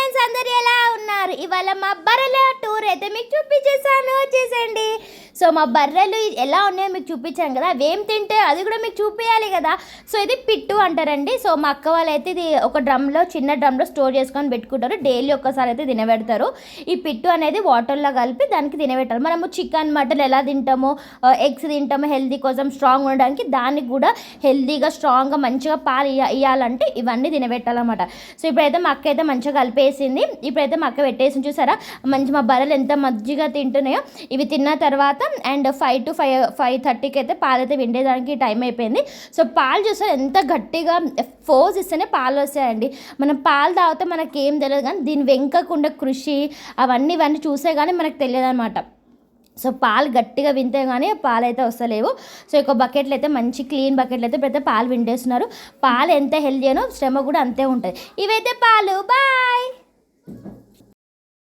Friends, అందరు ఎలా ఉన్నారు? ఇవాళ మా బర్రెల టూర్ అయితే మీకు చూపించేసాను, వచ్చేసండి. సో మా బర్రెలు ఎలా ఉన్నాయో మీకు చూపించాను కదా, అవి ఏం తింటే అది కూడా మీకు చూపించాలి కదా. సో ఇది పిట్టు అంటారండి. సో మా అక్క వాళ్ళు అయితే ఇది ఒక చిన్న డ్రమ్లో స్టోర్ చేసుకొని పెట్టుకుంటారు. డైలీ ఒక్కసారి అయితే తినబెడతారు. ఈ పిట్టు అనేది వాటర్లో కలిపి దానికి తినబెట్టాలి. మనము చికెన్ మటన్ ఎలా తింటామో, ఎగ్స్ తింటామో హెల్తీ కోసం స్ట్రాంగ్ ఉండడానికి, దానికి కూడా హెల్తీగా స్ట్రాంగ్గా మంచిగా పాలు ఇవ్వాలంటే ఇవన్నీ తినబెట్టాలన్నమాట. సో ఇప్పుడైతే మా అక్క అయితే మంచిగా కలిపేసింది. ఇప్పుడైతే మా అక్క పెట్టేసి చూసారా, మంచి మా బర్రెలు ఎంత మజ్జిగా తింటున్నాయో. ఇవి తిన్న తర్వాత అండ్ 5 to 5:30కి అయితే పాలు అయితే విండేదానికి టైం అయిపోయింది. సో పాలు చూస్తే ఎంత గట్టిగా ఫోర్స్ ఇస్తేనే పాలు వస్తాయండి. మనం పాలు తాగితే మనకి ఏం తెలియదు, కానీ దీని వెంకకుండా కృషి ఇవన్నీ చూసే కానీ మనకు తెలియదు అనమాట. సో పాలు గట్టిగా వింటే కానీ పాలు అయితే వస్తలేవు. సో ఒక బకెట్లు అయితే మంచి క్లీన్ బకెట్లు అయితే పెద్ద పాలు వింటేస్తున్నారు. పాలు ఎంత హెల్దీ అనో శ్రమ కూడా అంతే ఉంటుంది. ఇవైతే పాలు బాయ్.